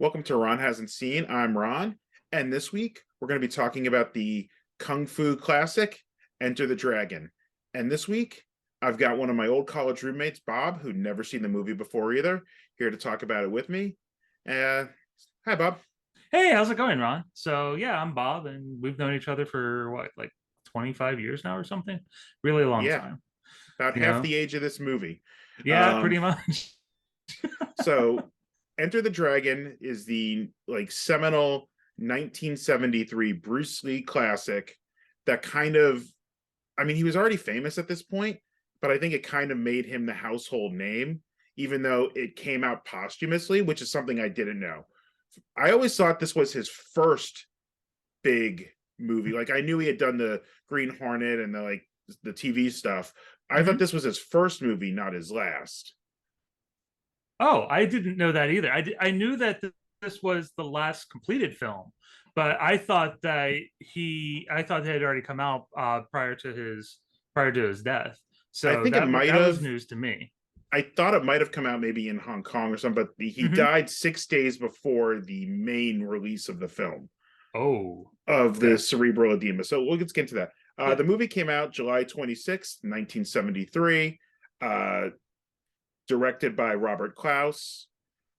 Welcome to Ron Hasn't Seen. I'm Ron, and this week we're going to be talking about the Kung Fu classic, Enter the Dragon. And this week I've got one of my old college roommates, Bob, who'd never seen the movie before either, here to talk about it with me. Hi, Bob. Hey, how's it going, Ron? So, yeah, I'm Bob, and we've known each other for what, like 25 years now or something? Really long Yeah, time, about you half know? the age of this movie. Yeah, Um, pretty much. so Enter the Dragon is the seminal 1973 Bruce Lee classic that he was already famous at this point, but I think it kind of made him the household name, even though it came out posthumously, which is something I didn't know. I always thought this was his first big movie. Like I knew he had done the Green Hornet and the TV stuff. I thought hmm this was his first movie, not his last. Oh, I didn't know that either. I knew that this was the last completed film, but I thought it had already come out prior to his death. I So think it might that was have. news to me. I thought it might have come out maybe in Hong Kong or something, but he hmm died 6 days before the main release of the film Oh, of the okay. cerebral edema. So let's get into that. Yeah. The movie came out July 26th, 1973, uh, directed by Robert Klaus,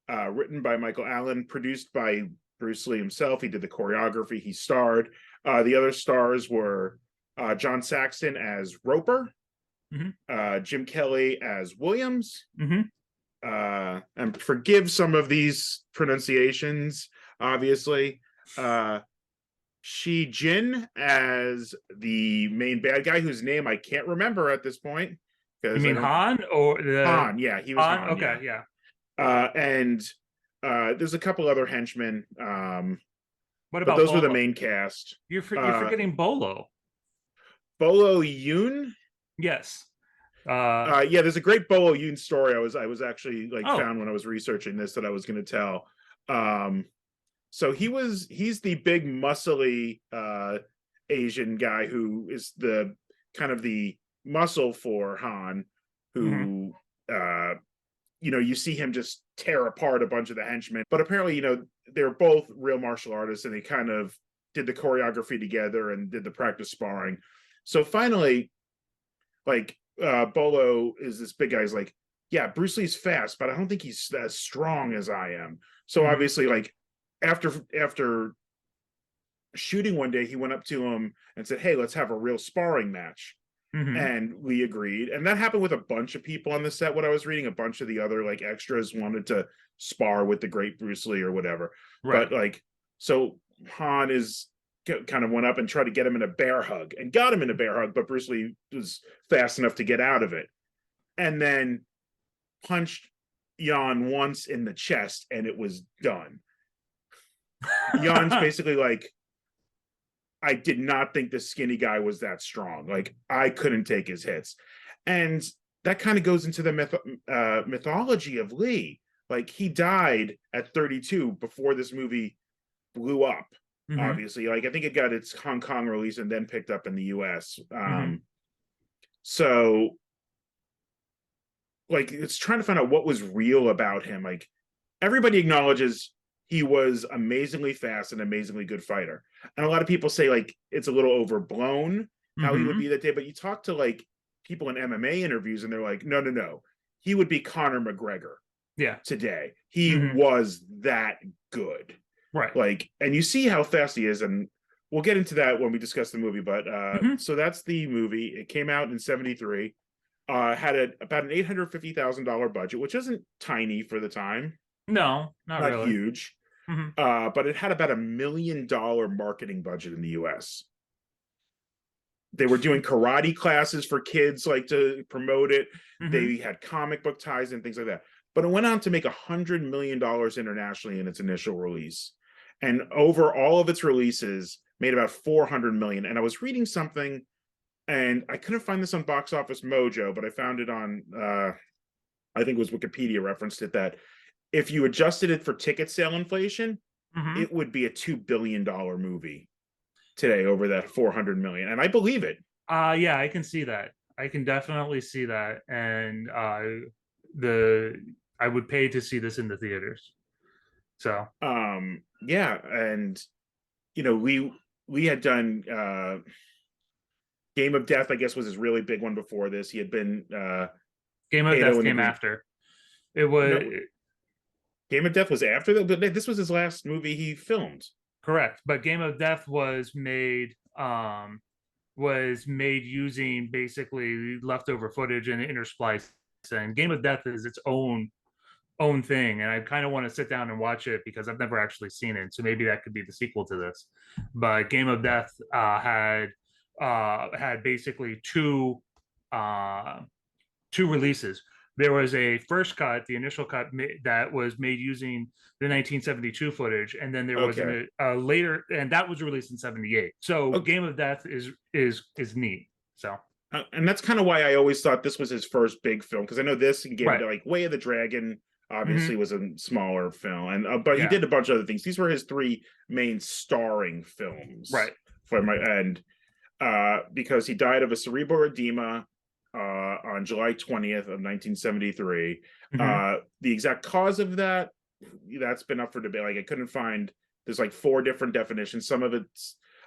written by Michael Allen, produced by Bruce Lee himself. He did the choreography, he starred. The other stars were John Saxon as Roper, hmm Jim Kelly as Williams, hmm and forgive some of these pronunciations, obviously. Uh, Shi Jin as the main bad guy, whose name I can't remember at this point You because I mean don't. Han or the Han, yeah, he was Han? Han, Okay, yeah. yeah. And there's a couple other henchmen, What but about those were the Bolo? main cast. You're Uh, forgetting Bolo. Bolo Yoon, Yes. yeah, there's a great Bolo Yoon story. I was actually Oh, found when I was researching this that I was going to tell. Um, so he's the big muscly Asian guy who is the kind of the muscle for Han, mhm. who you see him just tear apart a bunch of the henchmen. But apparently, they're both real martial artists, and they kind of did the choreography together and did the practice sparring. So finally, Bolo is this big guy. He's like, yeah, Bruce Lee's fast, but I don't think he's as strong as I am. So Mhm. obviously, after shooting one day, he went up to him and said, "Hey, let's have a real sparring match." Mhm. And we agreed, and that happened with a bunch of people on the set. What I was reading, a bunch of the other extras wanted to spar with the great Bruce Lee or whatever. Right. But so Han is kind of went up and tried to get him in a bear hug and got him in a bear hug, but Bruce Lee was fast enough to get out of it, and then punched Jan once in the chest, and it was done. Jan's basically like, I did not think the skinny guy was that strong. Like I couldn't take his hits, and that kind of goes into the mythology of Lee. Like he died at 32 before this movie blew up. Mhm. Obviously, I think it got its Hong Kong release and then picked up in the U.S. Mhm. So it's trying to find out what was real about him. Like everybody acknowledges he was amazingly fast and amazingly good fighter. And a lot of people say it's a little overblown how he would Mhm. be that day. But you talk to people in MMA interviews and they're like, no, no, no. He would be Conor McGregor Yeah. today. He Mhm. was that good. Right. And you see how fast he is, and we'll get into that when we discuss the movie. But Mhm. so that's the movie. It came out in 73. Had about an $850,000 budget, which isn't tiny for the time, No, not not really. huge. Mhm. But it had about $1 million marketing budget in the US. They were doing karate classes for kids, to promote it. Mhm. They had comic book ties and things like that. But it went on to make $100 million internationally in its initial release. And over all of its releases, made about 400 million. And I was reading something, and I couldn't find this on Box Office Mojo, but I found it on I think it was Wikipedia referenced it, that if you adjusted it for ticket sale inflation, Mhm. it would be a $2 billion movie today over that 400 million. And I believe it. Yeah, I can see that. I can definitely see that. And the I would pay to see this in the theaters. So Yeah, and we had done Game of Death, I guess, was his really big one before this. He had been Game of Kato Death in the came Green. after. It was No, Game of Death was after that, but this was his last movie he filmed. correct, but Game of Death was made using basically leftover footage and intersplice. And Game of Death is its own thing, and I kind of want to sit down and watch it because I've never actually seen it. So maybe that could be the sequel to this. But Game of Death had basically two releases. There was a first cut, the initial cut that was made using the 1972 footage, and then there was Okay. a later, and that was released in '78. So Okay. Game of Death is neat. So And that's kind of why I always thought this was his first big film, because I know this and Game of right, Death, like Way of the Dragon obviously hmm was a smaller film, and but he yeah, did a bunch of other things. These were his three main starring films right, for my end, because he died of a cerebral edema on July 20th of 1973. hmm The exact cause of that's been up for debate. Like I couldn't find. There's like four different definitions. A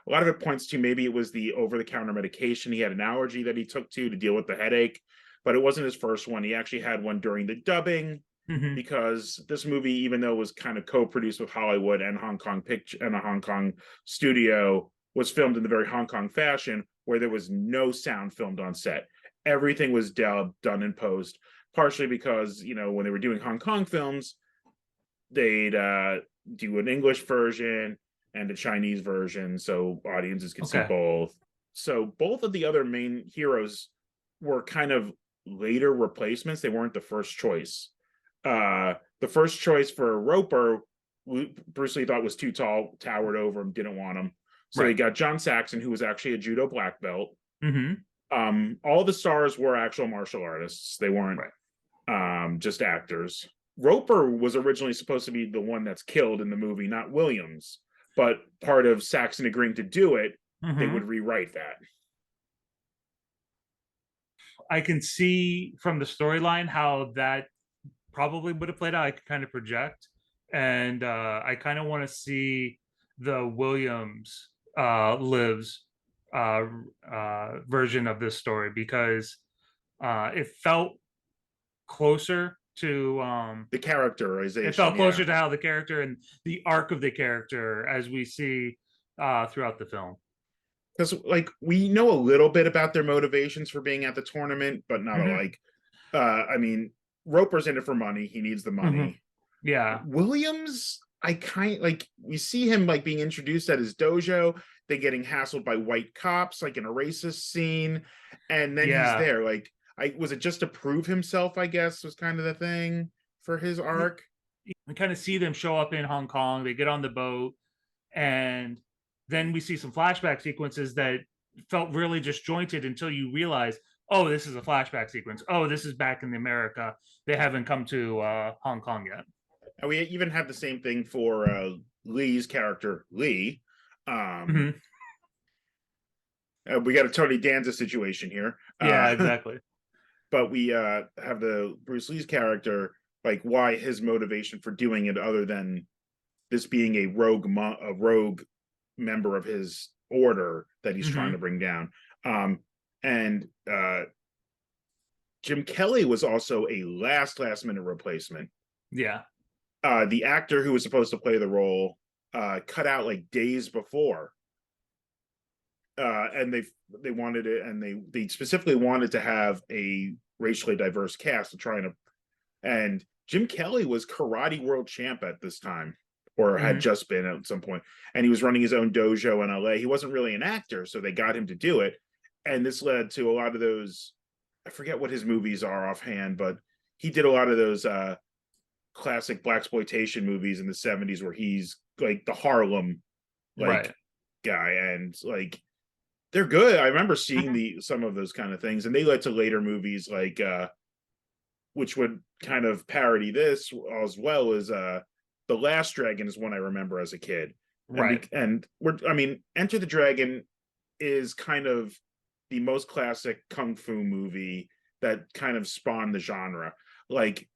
lot of it points to maybe it was the over-the-counter medication. He had an allergy that he took to deal with the headache, but it wasn't his first one. He actually had one during the dubbing, hmm because this movie, even though it was kind of co-produced with Hollywood and Hong Kong picture and a Hong Kong studio, was filmed in the very Hong Kong fashion where there was no sound filmed on set. Everything was dubbed, done in post, partially because, when they were doing Hong Kong films, they'd do an English version and a Chinese version so audiences could see okay, both. So both of the other main heroes were kind of later replacements. They weren't the first choice. The first choice for Roper, Bruce Lee thought was too tall, towered over him, didn't want him. So he right, got John Saxon, who was actually a judo black belt. hmm All the stars were actual martial artists. They weren't right, just actors. Roper was originally supposed to be the one that's killed in the movie, not Williams. But part of Saxon agreeing to do it, they would hmm rewrite that. I can see from the storyline how that probably would have played out. I could kind of project, and I kind of want to see the Williams lives version of this story because it felt closer to The it characterization, felt yeah. closer to how the character and the arc of the character as we see throughout the film. Because we know a little bit about their motivations for being at the tournament, but not hmm alike. I mean, Roper's in it for money. He needs the hmm money. Yeah, Williams, I kind like we see him like being introduced at his dojo. They getting hassled by white cops, like in a racist scene, and then he's yeah. there. Like, I was it just to prove himself? I guess was kind of the thing for his arc. We kind of see them show up in Hong Kong. They get on the boat, and then we see some flashback sequences that felt really disjointed until you realize, oh, this is a flashback sequence. Oh, this is back in America. They haven't come to Hong Kong yet. And we even have the same thing for Lee's character, Lee. Um, Mm-hmm. we got a Tony Danza situation here. Yeah, exactly. But we have the Bruce Lee's character, like why his motivation for doing it, other than this being a rogue member of his order that he's trying to Mm-hmm. bring down. And Jim Kelly was also a last minute replacement. Yeah. The actor who was supposed to play the role cut out like days before, and they wanted it, and they specifically wanted to have a racially diverse cast to try and Jim Kelly was karate world champ at this time, or had Mm-hmm. just been at some point, and he was running his own dojo in LA. He wasn't really an actor, so they got him to do it, and this led to a lot of those. I forget what his movies are offhand, but he did a lot of those classic blaxploitation movies in the 70s where he's like the Harlem Right. like guy, and like they're good. I remember seeing Mm-hmm. some of those kind of things, and they led to later movies like which would kind of parody this as well as The Last Dragon is one I remember as a kid. Right. And I mean, Enter the Dragon is kind of the most classic kung fu movie that kind of spawned the genre. Like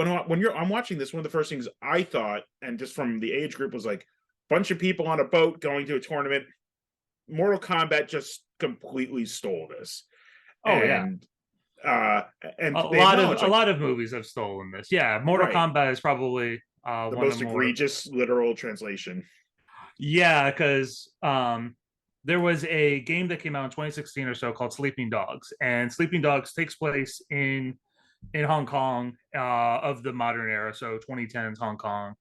I'm watching this, one of the first things I thought, and just from the age group, was like bunch of people on a boat going to a tournament. Mortal Kombat just completely stole this, Oh yeah. and uh A and they lot of acknowledge a like lot of movies have stolen this. Yeah, Mortal right, Kombat is probably the one of most the more. egregious literal translation. Yeah, because there was a game that came out in 2016 or so called Sleeping Dogs, and Sleeping Dogs takes place in Hong Kong of the modern era, so 2010s Hong Kong,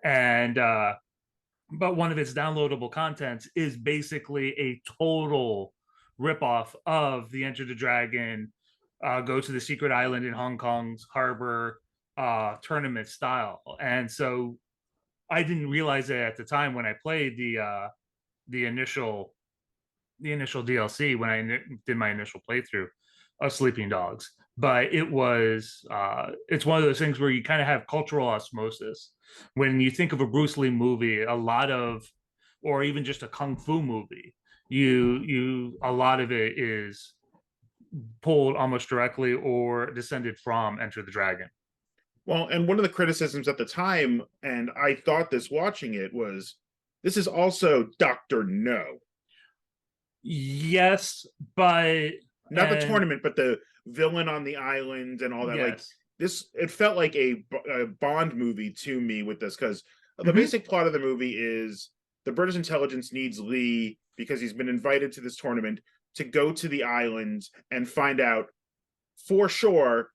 and but one of its downloadable contents is basically a total ripoff of the Enter the Dragon, go to the secret island in Hong Kong's harbor tournament style, and so I didn't realize it at the time when I played the initial the initial DLC when I did my initial playthrough of Sleeping Dogs. But it's one of those things where you kind of have cultural osmosis. When you think of a Bruce Lee movie, a lot of, or even just a kung fu movie, a lot of it is pulled almost directly or descended from Enter the Dragon. Well, and one of the criticisms at the time, and I thought this watching it, was this is also Doctor No, Yes, but not the and tournament, but the villain on the island and all that. Like yes. this, it felt like a Bond movie to me with this, because the Hmm. basic plot of the movie is the British intelligence needs Lee because he's been invited to this tournament to go to the island and find out for sure.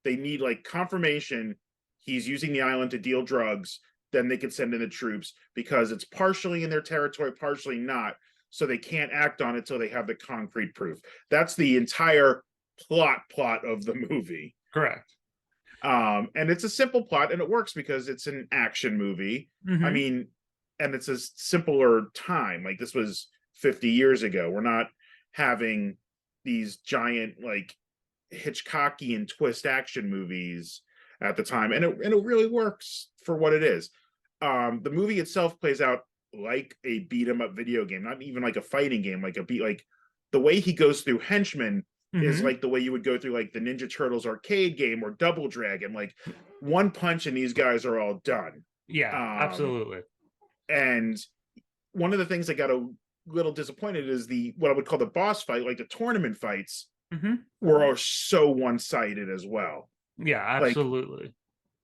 They need like confirmation he's using the island to deal drugs. Then they can send in the troops because it's partially in their territory, partially not. So they can't act on it till they have the concrete proof. That's the entire plot of the movie. Correct. And it's a simple plot, and it works because it's an action movie. I Hmm. mean, and it's a simpler time. Like this was 50 years ago. We're not having these giant like Hitchcockian twist action movies at the time, and it really works for what it is. The movie itself plays out like a beat 'em up video game, not even like a fighting game, like a beat like the way he goes through henchmen is Hmm. like the way you would go through like the Ninja Turtles arcade game or Double Dragon, like one punch and these guys are all done. Yeah, Um, absolutely. and one of the things that got a little disappointed is the what I would call the boss fight, like the tournament fights, Hmm. were so one-sided as well. Yeah, Like, absolutely.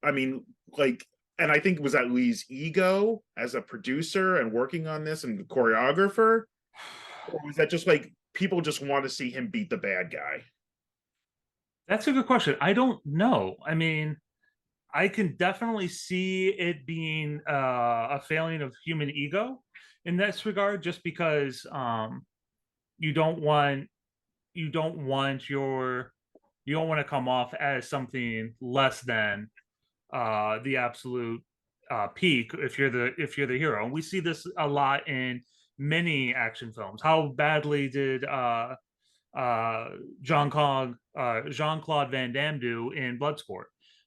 I mean, like, and I think it was that Lee's ego as a producer and working on this and the choreographer, or was that just like people just want to see him beat the bad guy? That's a good question. I don't know. I mean, I can definitely see it being a failing of human ego in this regard, just because you don't want you don't want your you don't want to come off as something less than the absolute peak if you're the hero. And we see this a lot in many action films. How badly did uh, Jean Claude Van Damme do in Bloodsport?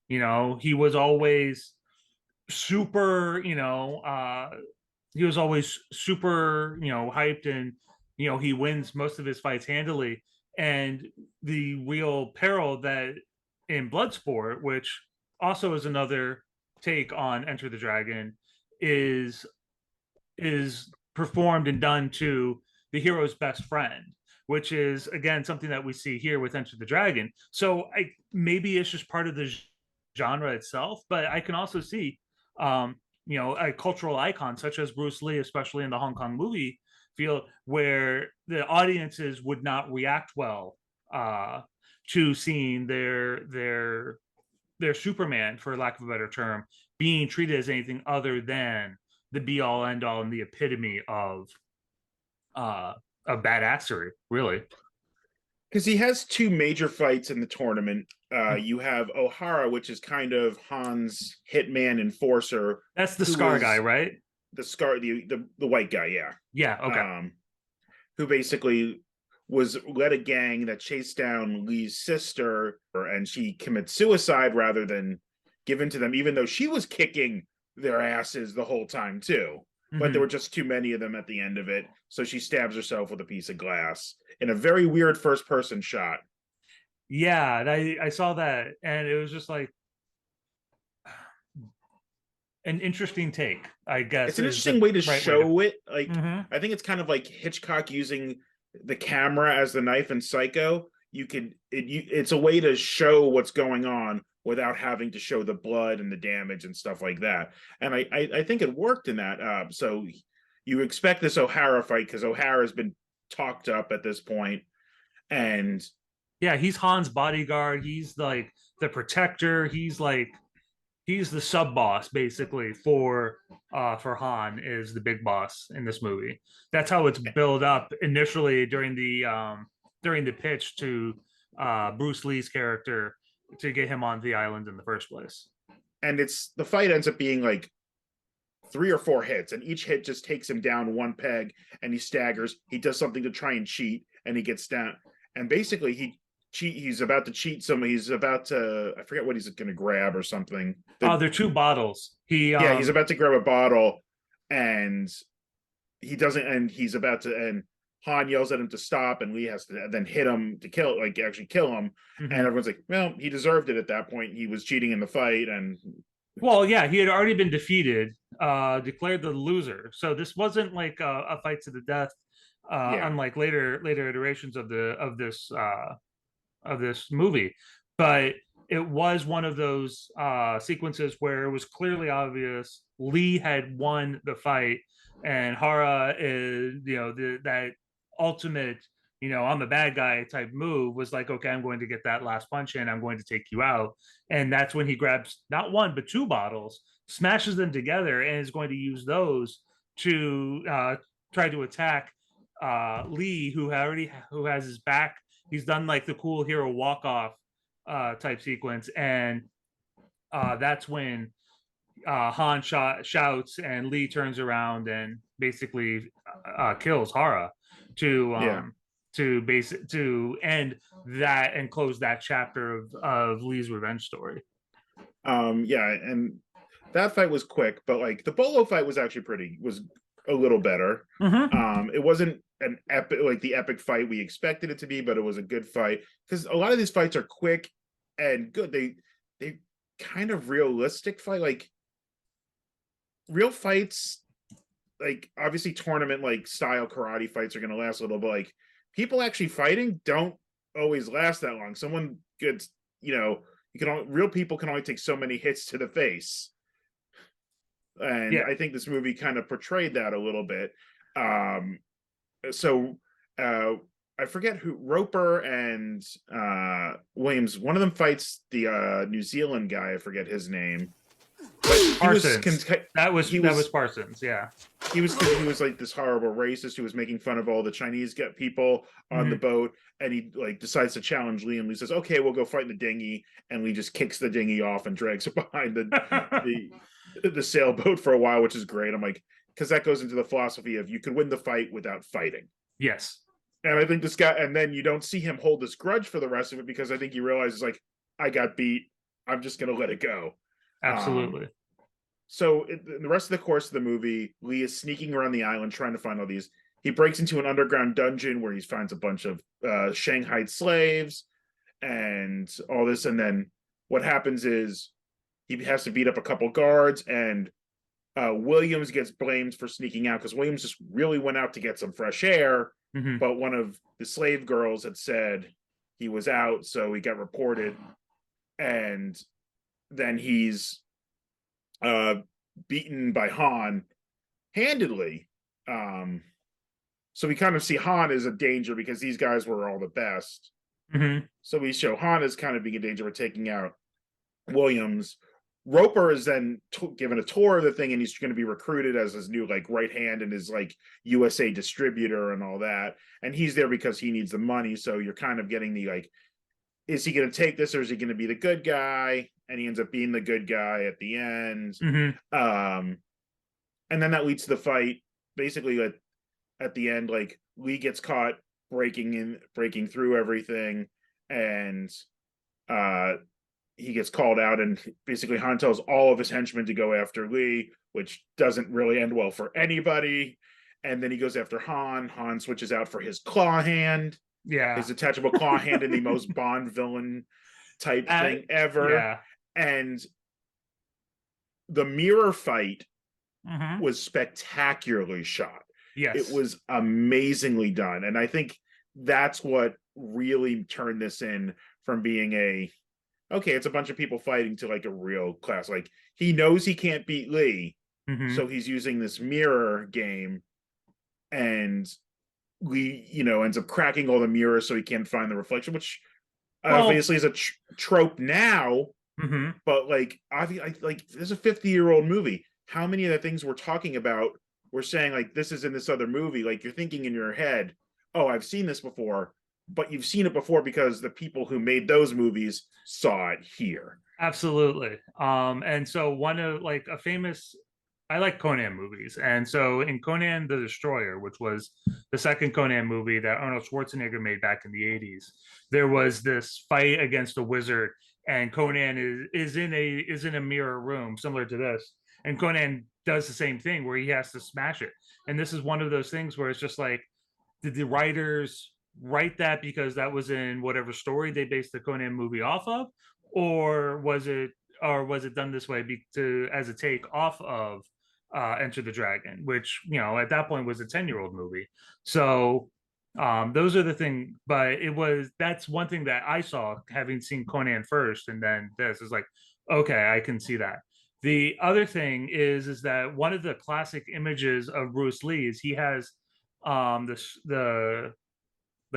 You know, he was always super. He was always super. Hyped, and he wins most of his fights handily. And the real peril that in Bloodsport, which also is another take on Enter the Dragon, is is performed and done to the hero's best friend, which is again something that we see here with Enter the Dragon. So maybe it's just part of the genre itself, but I can also see a cultural icon such as Bruce Lee, especially in the Hong Kong movie field, where the audiences would not react well uh, to seeing their Superman, for lack of a better term, being treated as anything other than the be all end all and the epitome uh of badassery, really. Because he has two major fights in the tournament. You have O'Hara, which is kind of Han's hitman enforcer, That's the who Scar guy, is right? the scar, the white guy, yeah. Yeah, okay. Who basically was led a gang that chased down Lee's sister, and she commits suicide rather than give in to them, even though she was kicking their asses the whole time too. But there Hmm. were just too many of them at the end of it, so she stabs herself with a piece of glass in a very weird first-person shot. Yeah, I saw that, and it was just like, an interesting take, I guess. It's an Is the interesting way to right way to. show it. Like, Hmm. I think it's kind of like Hitchcock using the camera as the knife in Psycho. It's a way to show what's going on without having to show the blood and the damage and stuff like that. And I think it worked in that. So you expect this O'Hara fight because O'Hara's been talked up at this point, and Yeah, he's Han's bodyguard. He's like the protector. He's the sub boss basically for Han is the big boss in this movie. That's how it's built up initially during the pitch to Bruce Lee's character to get him on the island in the first place. and it's the fight ends up being like 3 or 4 hits, and each hit just takes him down one peg, and he staggers. He does something to try and cheat, and he gets down. And basically, he's about to cheat someone. He's about to, I forget what he's going to grab or something. Oh, they're two bottles. Yeah, he's about to grab a bottle, and he doesn't. And he's about to, and Han yells at him to stop, and Lee has to then hit him to kill, like actually kill him. Mhm. And everyone's like, well, he deserved it at that point. He was cheating in the fight, and Well, yeah, he had already been defeated, declared the loser. So this wasn't like a fight to the death, yeah. unlike later iterations of this movie. But it was one of those sequences where it was clearly obvious Lee had won the fight, and Hara is that ultimate I'm a bad guy type move was like, okay, I'm going to get that last punch in, I'm going to take you out. And that's when he grabs not one but two bottles, smashes them together, and is going to use those to try to attack Lee, who has his back. He's done like the cool hero walk off type sequence, and that's when Han shouts, and Lee turns around and basically kills Hara to Yeah. to end that and close that chapter of Lee's revenge story. Yeah, and that fight was quick, but like the Bolo fight was actually was a little better. Mm-hmm. It wasn't an epic like the epic fight we expected it to be, but it was a good fight because a lot of these fights are quick and good. They kind of realistic fight, like real fights, like obviously tournament like style karate fights are going to last a little, but like people actually fighting don't always last that long. Someone gets, real people can only take so many hits to the face. And Yeah. I think this movie kind of portrayed that a little bit. So I forget who, Roper and Williams, one of them fights the New Zealand guy, I forget his name. But Parsons. That was Parsons, yeah. He was like this horrible racist who was making fun of all the Chinese people on the boat, and he like decides to challenge Lee, and Lee says, okay, we'll go fight in the dinghy, and Lee just kicks the dinghy off and drags it behind the sailboat for a while, which is great. I'm like, because that goes into the philosophy of you can win the fight without fighting. Yes. And I think this guy, and then you don't see him hold this grudge for the rest of it, because I think he realizes like, I got beat, I'm just gonna let it go. Absolutely. So in the rest of the course of the movie, Lee is sneaking around the island trying to find all these. He breaks into an underground dungeon where he finds a bunch of Shanghai slaves and all this. And then what happens is he has to beat up a couple guards, and Williams gets blamed for sneaking out because Williams just really went out to get some fresh air. Mm-hmm. But one of the slave girls had said he was out, so he got reported. And then he's beaten by Han handedly. So we kind of see Han as a danger because these guys were all the best. Mm-hmm. So we show Han as kind of being a danger for taking out Williams. Roper is then given a tour of the thing, and he's going to be recruited as his new like right hand and his like USA distributor and all that. And he's there because he needs the money. So you're kind of getting the like, is he going to take this or is he going to be the good guy? And he ends up being the good guy at the end. Mm-hmm. And then that leads to the fight. Basically, at the end, like Lee gets caught breaking through everything, and he gets called out, and basically Han tells all of his henchmen to go after Lee, which doesn't really end well for anybody. And then he goes after Han. Han switches out for his claw hand. Yeah. His detachable claw hand in the most Bond villain type thing ever. Yeah. And the mirror fight Hmm. was spectacularly shot. It Yes. was amazingly done. And I think that's what really turned this in from being a okay, it's a bunch of people fighting to like a real class. Like he knows he can't beat Lee, Hmm. so he's using this mirror game, and Lee, ends up cracking all the mirrors so he can't find the reflection, which Well, obviously is a trope now. hmm. But like, like this is a 50-year-old movie. How many of the things we're talking about, we're saying like this is in this other movie? Like you're thinking in your head, oh, I've seen this before, but you've seen it before because the people who made those movies saw it here. Absolutely. And so one of like a famous I like Conan movies. And so in Conan the Destroyer, which was the second Conan movie that Arnold Schwarzenegger made back in the 80s, there was this fight against a wizard, and Conan is in a mirror room similar to this. And Conan does the same thing where he has to smash it. And this is one of those things where it's just like, did the writers write that because that was in whatever story they based the Conan movie off of, or was it done this way as a take off of Enter the Dragon, which at that point was a 10-year-old movie. So those are the thing, but that's one thing that I saw having seen Conan first, and then this is like, okay, I can see that. The other thing is that one of the classic images of Bruce Lee is he has the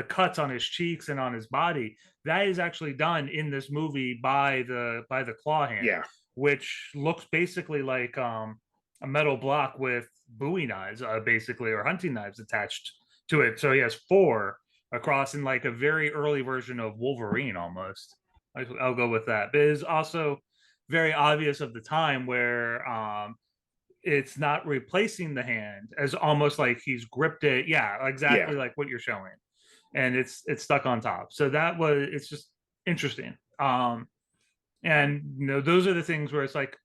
cuts on his cheeks and on his body. That is actually done in this movie by the claw hand, Yeah, which looks basically like a metal block with bowie knives, basically, or hunting knives attached to it. So he has four across in like a very early version of Wolverine almost. I'll go with that. But it is also very obvious of the time where it's not replacing the hand, as almost like he's gripped it. Yeah, yeah. exactly like what you're showing, and it's stuck on top. So it's just interesting. And those are the things where it's like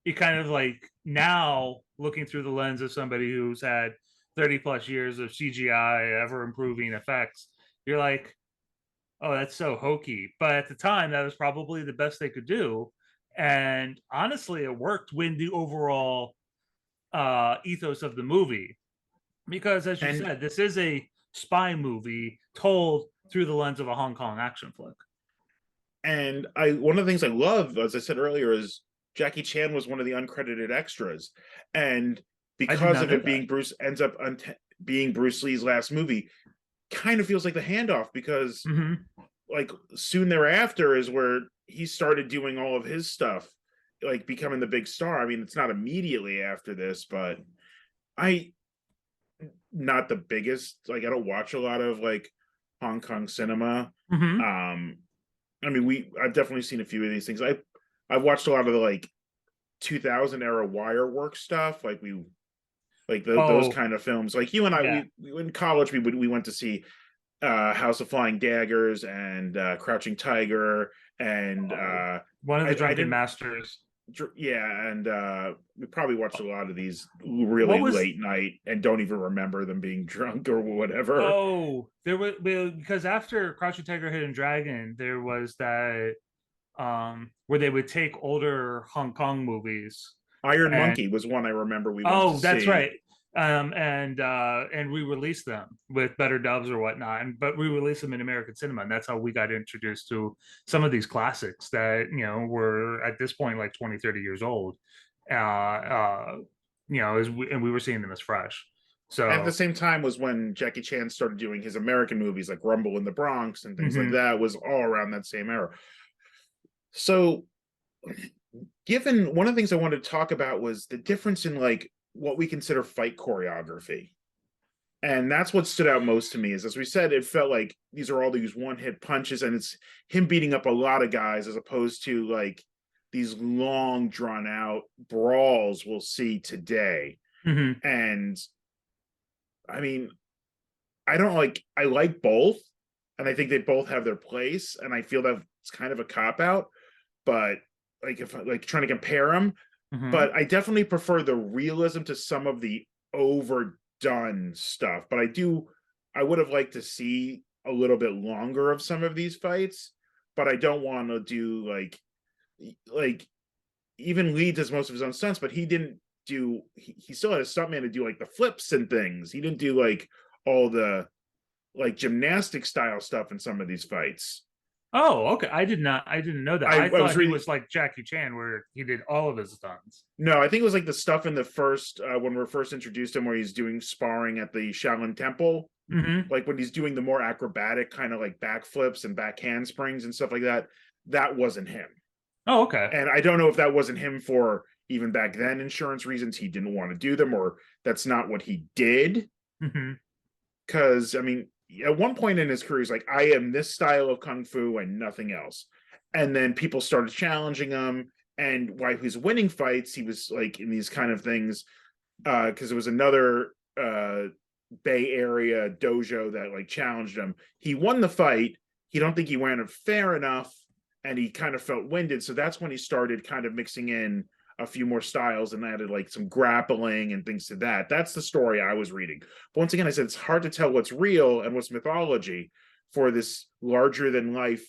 you kind of like now looking through the lens of somebody who's had 30 plus years of CGI ever improving effects, you're like, oh, that's so hokey. But at the time, that was probably the best they could do. And honestly, it worked when the overall ethos of the movie, because as you And said, this is a spy movie told through the lens of a Hong Kong action flick. I one of the things I love, as I said earlier, is Jackie Chan was one of the uncredited extras, and I did because not of know it that. being being Bruce Lee's last movie, kind of feels like the handoff because Hmm. like soon thereafter is where he started doing all of his stuff, like becoming the big star. I mean, it's not immediately after this, but I not the biggest. Like I don't watch a lot of like Hong Kong cinema. Hmm. Um, I mean, I've definitely seen a few of these things. I've watched a lot of the like 2000 era wire work stuff. Like those Oh, kind of films. Like you and I, yeah. we in college we went to see House of Flying Daggers and Crouching Tiger and Oh, one of the I Drunken didn't Masters. yeah, and we probably watched a lot of these What really was late night and don't even remember them being drunk or whatever. Oh, there was, well, because after Crouching Tiger, Hidden Dragon, there was that where they would take older Hong Kong movies Iron and Monkey was one I remember we went to oh, that's see. right. And re-release them with better dubs or whatnot, but re-release them in American cinema, and that's how we got introduced to some of these classics that were at this point like 20, 30 years old. And we were seeing them as fresh. At the So, same time was when Jackie Chan started doing his American movies like Rumble in the Bronx and things like mhm. that, was all around that same era. So given one of the things I wanted to talk about was the difference in like what we consider fight choreography. And that's what stood out most to me is, as we said, it felt like these are all these one hit punches and it's him beating up a lot of guys as opposed to like these long drawn out brawls we'll see today. Mhm. And I mean, I like both, and I think they both have their place, and I feel that it's kind of a cop out, but like if like trying to compare them, Mhm. but I definitely prefer the realism to some of the overdone stuff. But I would have liked to see a little bit longer of some of these fights, but I don't want to do like even Lee does most of his own stunts, but he didn't do. He still had a stuntman to do like the flips and things. He didn't do like all the like gymnastic style stuff in some of these fights. Oh, okay. I didn't know that. I I was thought he reading. was like Jackie Chan, where he did all of his stunts. No, I think it was like the stuff in the first when we're first introduced him, where he's doing sparring at the Shaolin Temple, Hmm. like when he's doing the more acrobatic kind of like backflips and back handsprings and stuff like that. That wasn't him, Oh, okay. and I don't know if that wasn't him for even back then insurance reasons. He didn't want to do them, or that's not what he did. Hmm. Because I mean, at one point in his career, he's like, "I am this style of kung fu and nothing else." And then people started challenging him, and while he was winning fights, he was like in these kind of things. Because it was another Bay Area dojo that like challenged him. He won the fight. He don't think he went it fair enough, and he kind of felt winded. So that's when he started kind of mixing in a few more styles and added like some grappling and things to that. That's the story I was reading. But once again, I said it's hard to tell what's real and what's mythology for this larger than life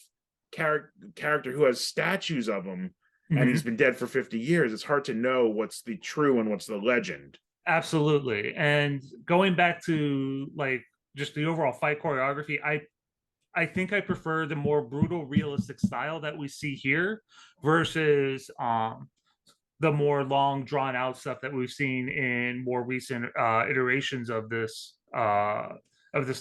character who has statues of him and he's Hmm. been dead for 50 years. It's hard to know what's the true and what's the legend. Absolutely. And going back to like just the overall fight choreography, I think I prefer the more brutal, realistic style that we see here versus the more long, drawn out stuff that we've seen in more recent iterations of this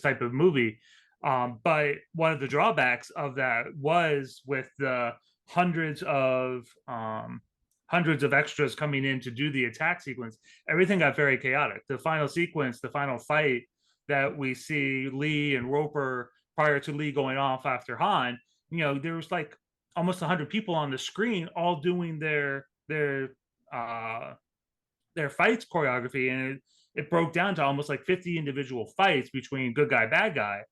type of movie. But one of the drawbacks of that was with the hundreds of um, hundreds of extras coming in to do the attack sequence. Everything got very chaotic. The final sequence, the final fight that we see Lee and Roper prior to Lee going off after Han, there was like almost 100 people on the screen all doing uh their fights choreography, and it broke down to almost like 50 individual fights between good guy bad guy,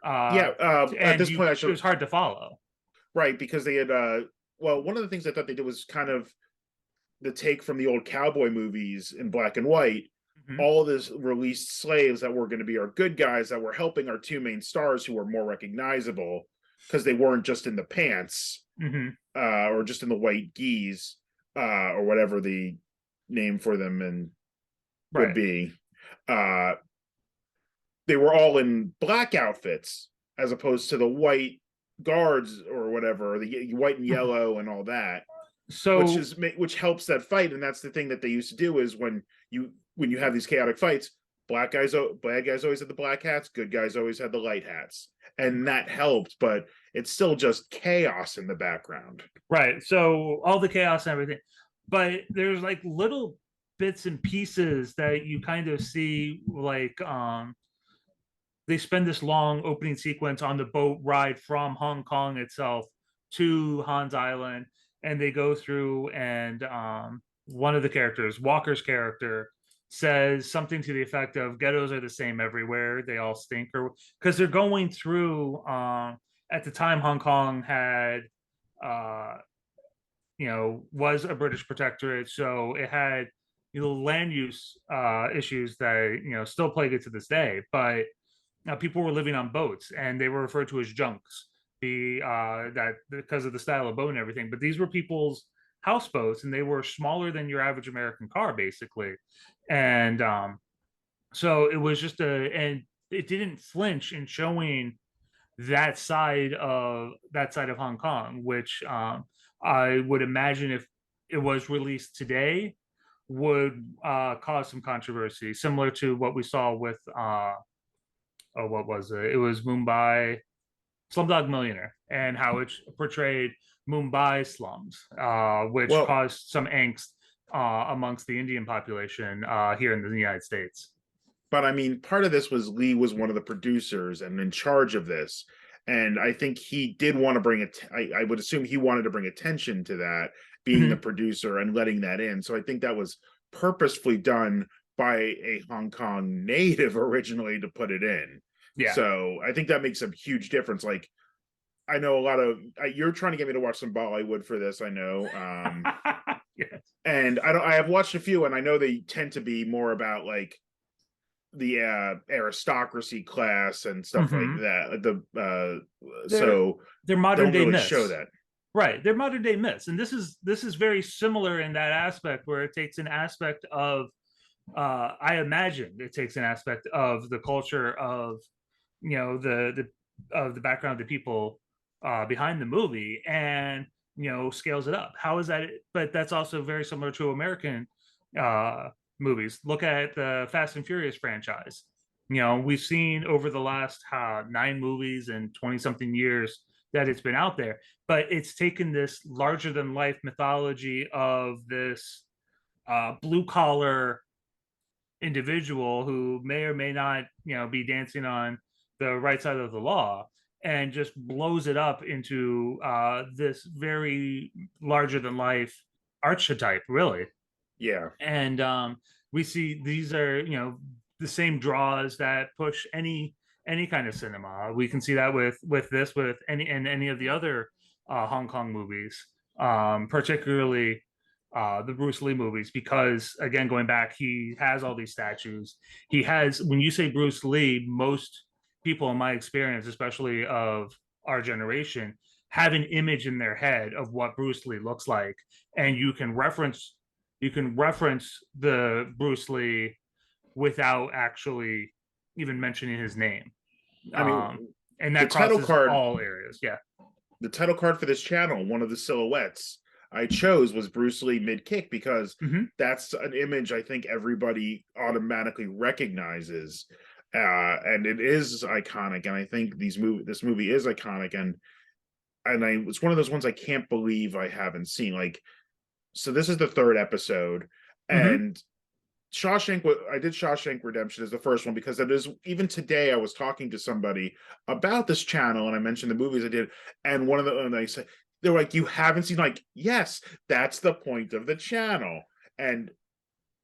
Yeah, uh at and this you point I it should was hard to follow. right because they had well, one of the things I thought they did was kind of the take from the old cowboy movies in black and white. Hmm. All this released slaves that were going to be our good guys that were helping our two main stars who were more recognizable because they weren't just in the pants Hmm. or just in the white geese or whatever the name for them and would Right. be. Uh, they were all in black outfits as opposed to the white guards or whatever, the white and Mhm. yellow and all that, So which helps that fight. And that's the thing that they used to do is when you have these chaotic fights, bad guys always had the black hats, good guys always had the light hats, and that helped. But it's still just chaos in the background. right, so all the chaos and everything, but there's like little bits and pieces that you kind of see, like they spend this long opening sequence on the boat ride from Hong Kong itself to Hans Island, and they go through, and one of the characters, Walker's character, says something to the effect of "ghettos are the same everywhere; they all stink," or because they're going through. At the time, Hong Kong had, uh, was a British protectorate, so it had land use issues that still plague it to this day, but people were living on boats and they were referred to as junks. The that because of the style of boat and everything, but these were people's houseboats and they were smaller than your average American car, basically. And so it was just and it didn't flinch in showing that side of Hong Kong, which I would imagine if it was released today would cause some controversy, similar to what we saw with oh, what was it? It was Mumbai, Slumdog Millionaire, and how it portrayed Mumbai slums, which Well, caused some angst amongst the Indian population here in the United States. but I mean, part of this was Lee was one of the producers and in charge of this. And I think he did want to bring it. I would assume he wanted to bring attention to that, being the Mhm. producer and letting that in. So I think that was purposefully done by a Hong Kong native originally to put it in. Yeah. So I think that makes a huge difference. Like I know a lot of you're trying to get me to watch some Bollywood for this. I know, Yes. and I don't. I have watched a few, and I know they tend to be more about like the aristocracy class and stuff like Hmm. that. They're So they're modern don't day really show myths. that. Right, they're modern day myths, and this is very similar in that aspect where it takes an aspect of I imagine it takes an aspect of the culture of the background of the people behind the movie and scales it up. How is that? But that's also very similar to American uh, movies. Look at the Fast and Furious franchise. We've seen over the last 9 movies and 20 something years that it's been out there, but it's taken this larger than life mythology of this blue collar individual who may or may not, be dancing on the right side of the law, and just blows it up into this very larger than life archetype, really. Yeah. And we see these are, the same draws that push any kind of cinema. We can see that with this, with any of the other Hong Kong movies, particularly the Bruce Lee movies, because again, going back, he has all these statues. He has, when you say Bruce Lee, most people in my experience, especially of our generation, have an image in their head of what Bruce Lee looks like, and you can reference the Bruce Lee without actually even mentioning his name. I mean, And the that title crosses card, all areas. Yeah. the title card for this channel, one of the silhouettes I chose was Bruce Lee mid kick because Hmm. that's an image I think everybody automatically recognizes. And it is iconic, and I think this movie is iconic, and it's one of those ones I can't believe I haven't seen. Like, so this is the third episode, Hmm. and I did Shawshank Redemption as the first one because it is, even today I was talking to somebody about this channel and I mentioned the movies I did, and and they said, they're like, you haven't seen, like, yes, that's the point of the channel. And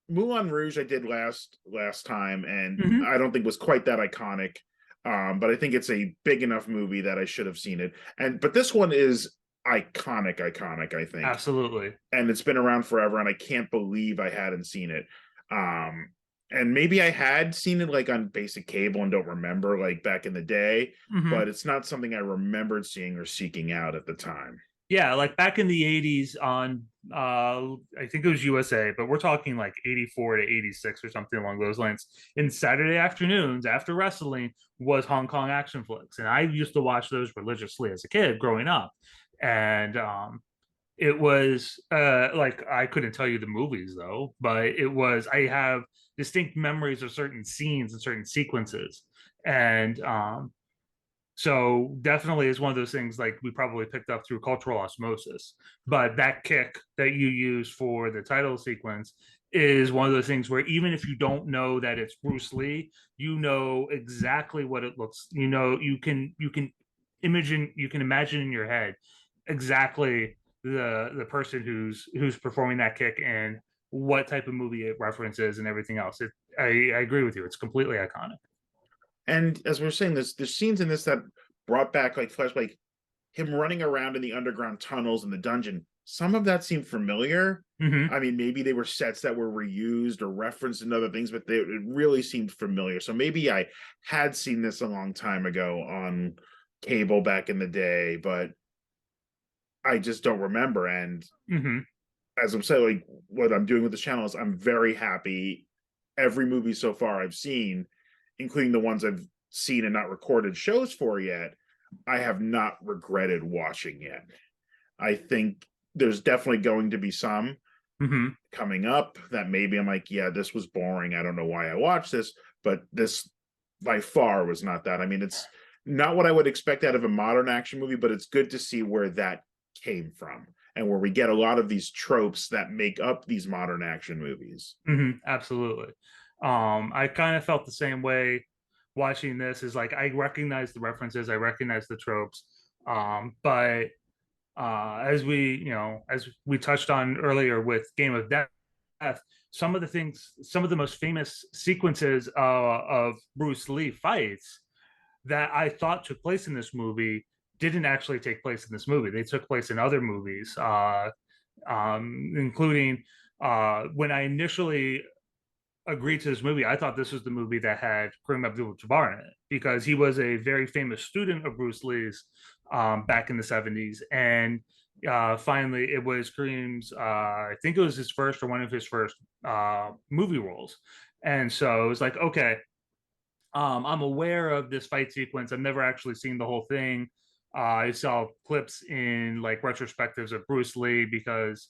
Moulin Rouge I did last time, and Hmm. I don't think was quite that iconic. But I think it's a big enough movie that I should have seen it. But this one is iconic, I think, Absolutely. and it's been around forever, and I can't believe I hadn't seen it. Um, and maybe I had seen it like on basic cable and don't remember, like back in the day, Hmm. but it's not something I remembered seeing or seeking out at the time. Yeah, like back in the 80s on I think it was USA, but we're talking like 84 to 86 or something along those lines. In Saturday afternoons after wrestling was Hong Kong action flicks. And I used to watch those religiously as a kid growing up. And it was like, I couldn't tell you the movies though, but I have distinct memories of certain scenes and certain sequences. And so definitely is one of those things like we probably picked up through cultural osmosis. But that kick that you use for the title sequence is one of those things where even if you don't know that it's Bruce Lee, you know exactly what it looks. You can imagine in your head exactly the person who's performing that kick and what type of movie it references and everything else. I agree with you. It's completely iconic. And as we were saying, there's scenes in this that brought back like flash, like him running around in the underground tunnels in the dungeon. Some of that seemed familiar. Hmm. I mean, maybe they were sets that were reused or referenced in other things, but it really seemed familiar. So maybe I had seen this a long time ago on cable back in the day, but I just don't remember. And Hmm. as I'm saying, like, what I'm doing with this channel is I'm very happy. Every movie so far I've seen, including the ones I've seen and not recorded shows for yet, I have not regretted watching yet. I think there's definitely going to be some Hmm. coming up that maybe I'm like, yeah, this was boring. I don't know why I watched this, but this by far was not that. I mean, it's not what I would expect out of a modern action movie, but it's good to see where that came from and where we get a lot of these tropes that make up these modern action movies. Absolutely. I kind of felt the same way watching this. Is like I recognize the references, I recognize the tropes, but as we touched on earlier with Game of Death, some of the most famous sequences of Bruce Lee fights that I thought took place in this movie didn't actually take place in this movie. They took place in other movies, including when I initially agreed to this movie, I thought this was the movie that had Kareem Abdul-Jabbar in it because he was a very famous student of Bruce Lee's back in the 70s, and finally it was Kareem's, I think it was his first or one of his first movie roles. And so it was like, okay, I'm aware of this fight sequence. I've never actually seen the whole thing. I saw clips in like retrospectives of Bruce Lee because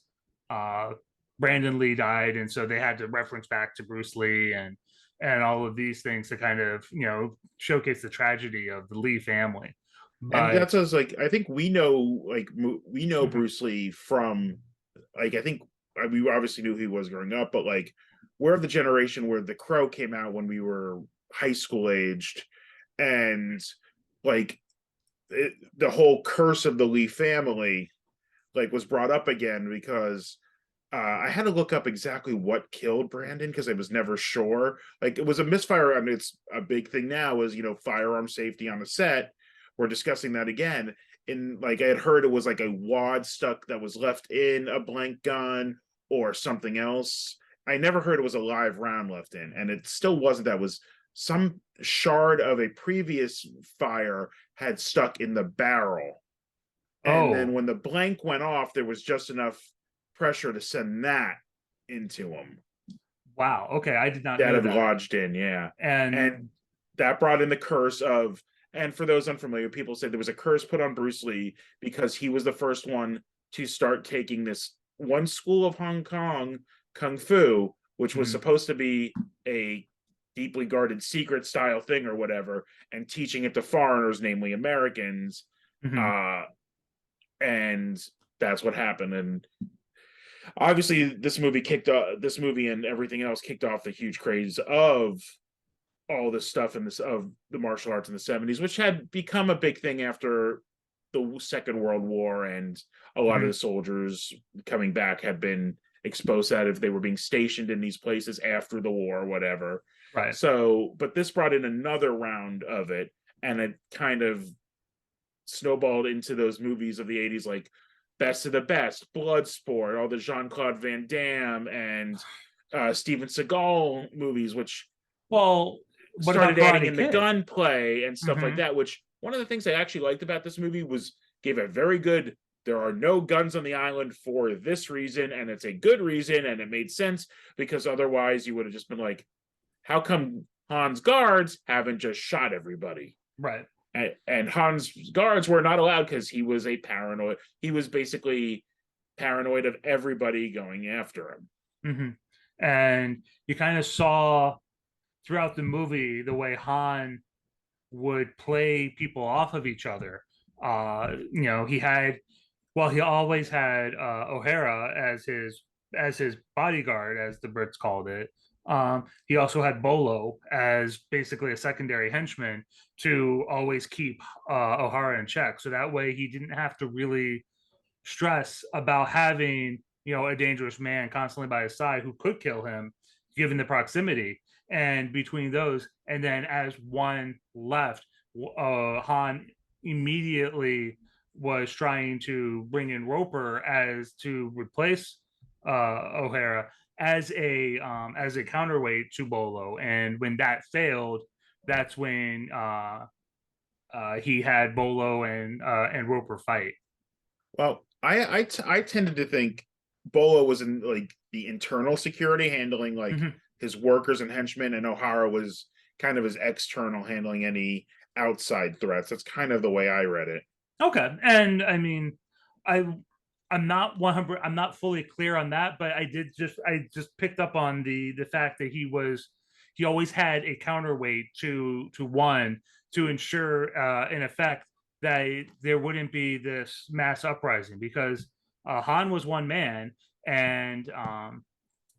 uh, Brandon Lee died, and so they had to reference back to Bruce Lee and all of these things to kind of showcase the tragedy of the Lee family. And But that's us like I think we know we know mhm, Bruce Lee from like I think we obviously knew who he was growing up, but like we're of the generation where The Crow came out when we were high school aged, and like the whole curse of the Lee family like was brought up again because I had to look up exactly what killed Brandon because I was never sure. Like it was a misfire. I mean, it's a big thing now. Is firearm safety on the set. We're discussing that again. In like I had heard it was like a wad stuck that was left in a blank gun or something else. I never heard it was a live round left in, and it still wasn't. That was some shard of a previous fire had stuck in the barrel, and then oh when the blank went off, there was just enough pressure to send that into him wow, okay, I did not that know had that. lodged in, yeah. And And that brought in the curse of, and for those unfamiliar, people say there was a curse put on Bruce Lee because he was the first one to start taking this one school of Hong Kong kung fu, which was mhm, supposed to be a deeply guarded secret style thing or whatever, and teaching it to foreigners, namely Americans. mhm. Uh, and that's what happened. And obviously this movie and everything else kicked off the huge craze of all this stuff in this of the martial arts in the 70s, which had become a big thing after the Second World War, and a lot of Mhm. the soldiers coming back had been exposed that if they were being stationed in these places after the war or whatever. Right. So but this brought in another round of it, and it kind of snowballed into those movies of the 80s like Best of the Best, Bloodsport, all the Jean-Claude Van Damme and Steven Seagal movies, which Well, what about started adding Karate in the Kid? gunplay and stuff like Hmm. that. Which one of the things I actually liked about this movie was gave a very good. There are no guns on the island for this reason, and it's a good reason, and it made sense because otherwise you would have just been like, "How come Han's guards haven't just shot everybody?" Right. And Han's guards were not allowed because he was a paranoid. He was basically paranoid of everybody going after him. Hmm. And you kind of saw throughout the movie the way Han would play people off of each other. He had, well, he always had O'Hara as his bodyguard, as the Brits called it. He also had Bolo as basically a secondary henchman to always keep O'Hara in check. So that way he didn't have to really stress about having a dangerous man constantly by his side who could kill him given the proximity. And between those, and then as one left, Han immediately was trying to bring in Roper as to replace O'Hara as a counterweight to Bolo. And when that failed, that's when he had Bolo and Roper fight. Well, I tended to think Bolo was in like the internal security, handling like Mhm. his workers and henchmen, and O'Hara was kind of his external, handling any outside threats. That's kind of the way I read it. Okay, and I mean, I I'm not 100. I'm not fully clear on that, but I just picked up on the fact that he always had a counterweight to one to ensure in effect that there wouldn't be this mass uprising because Han was one man and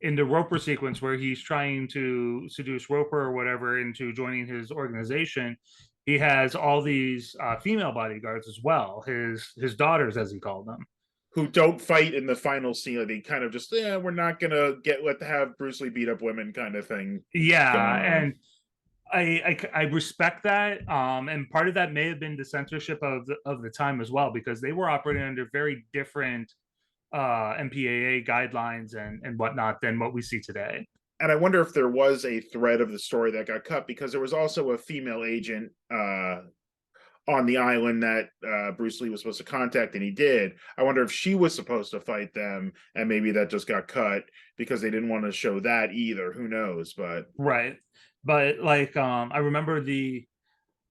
in the Roper sequence where he's trying to seduce Roper or whatever into joining his organization, he has all these female bodyguards as well, his daughters as he called them. Who don't fight in the final scene? Like they kind of just, yeah, we're not gonna get let to have Bruce Lee beat up women, kind of thing Yeah, going on. and I respect that, and part of that may have been the censorship of the time as well because they were operating under very different MPAA guidelines and whatnot than what we see today. And I wonder if there was a thread of the story that got cut because there was also a female agent on the island that Bruce Lee was supposed to contact, and he did. I wonder if she was supposed to fight them, and maybe that just got cut because they didn't want to show that either. Who knows? But Right. But like I remember the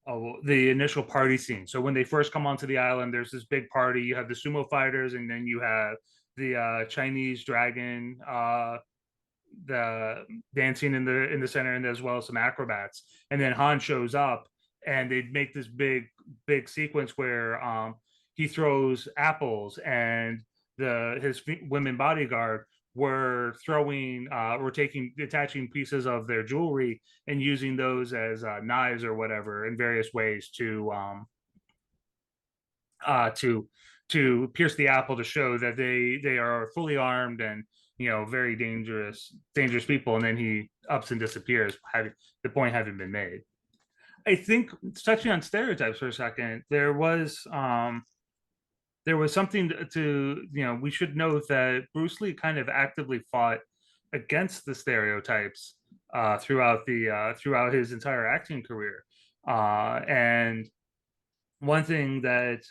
initial party scene. So when they first come onto the island, there's this big party. You have the sumo fighters, and then you have the Chinese dragon, the dancing in the center, and as well as some acrobats. And then Han shows up, and they make this big sequence where he throws apples, and his women bodyguard were attaching pieces of their jewelry and using those as knives or whatever in various ways uh to pierce the apple, to show that they are fully armed and very dangerous people. And then he ups and disappears, having the point having been made. I think, touching on stereotypes for a second, there was something to we should note that Bruce Lee kind of actively fought against the stereotypes throughout his entire acting career. And one thing that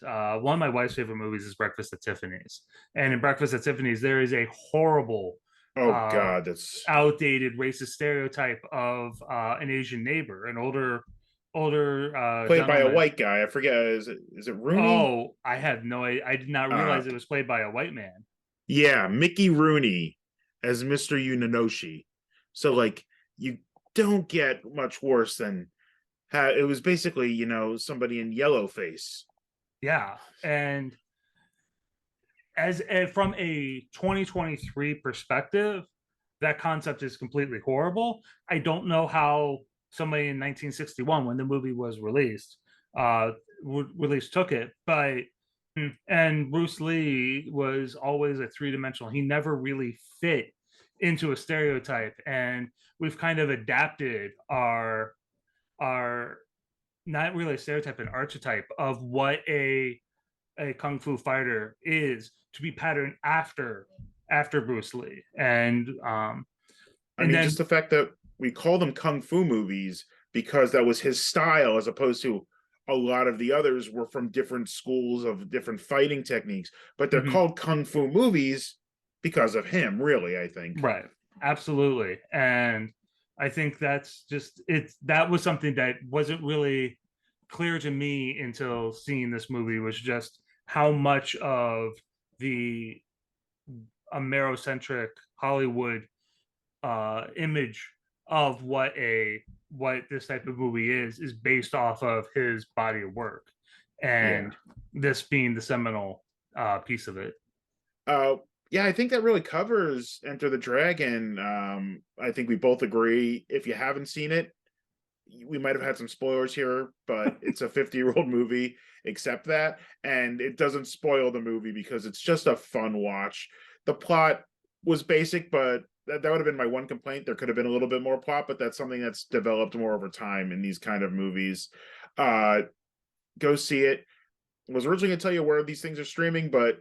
one of my wife's favorite movies is Breakfast at Tiffany's. And in Breakfast at Tiffany's, there is a horrible, oh uh, god, that's outdated racist stereotype of an Asian neighbor, an older played by a gentleman. white guy. I forget. Is it Rooney? Oh, I had no idea. I did not Uh, realize it was played by a white man. yeah, Mickey Rooney as Mr. Uninoshi. So like you don't get much worse than it was basically, somebody in yellow face. Yeah, and as from a 2023 perspective, that concept is completely horrible. I don't know how somebody in 1961, when the movie was released, took it, but and Bruce Lee was always a three-dimensional. He never really fit into a stereotype, and we've kind of adapted our not really a stereotype, an archetype of what a kung fu fighter is, to be patterned after Bruce Lee. I And mean, just then the fact that we call them kung fu movies because that was his style, as opposed to a lot of the others were from different schools of different fighting techniques, but they're mhm, called kung fu movies because of him, really, I think. right, absolutely. And I think that was something that wasn't really clear to me until seeing this movie, was just how much of the Amerocentric Hollywood image of what this type of movie is based off of his body of work, Yeah. and this being the seminal piece of it. Uh, yeah, I think that really covers Enter the Dragon. I think we both agree. If you haven't seen it, we might have had some spoilers here, but it's a 50-year-old movie. Accept that, and it doesn't spoil the movie because it's just a fun watch. The plot was basic, but that would have been my one complaint. There could have been a little bit more plot, but that's something that's developed more over time in these kind of movies. Uh, go see it. I was originally going to tell you where these things are streaming, but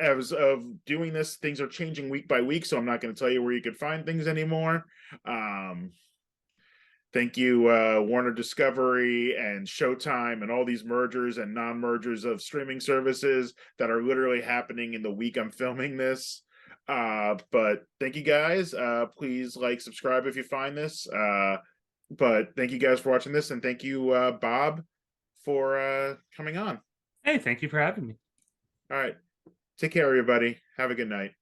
as of doing this, things are changing week by week, so I'm not going to tell you where you could find things anymore. Thank you, Warner Discovery and Showtime and all these mergers and non-mergers of streaming services that are literally happening in the week I'm filming this. But thank you guys. Please like, subscribe if you find this. But thank you guys for watching this, and thank you, Bob, for coming on. Hey, thank you for having me. All right. Take care, everybody. Have a good night.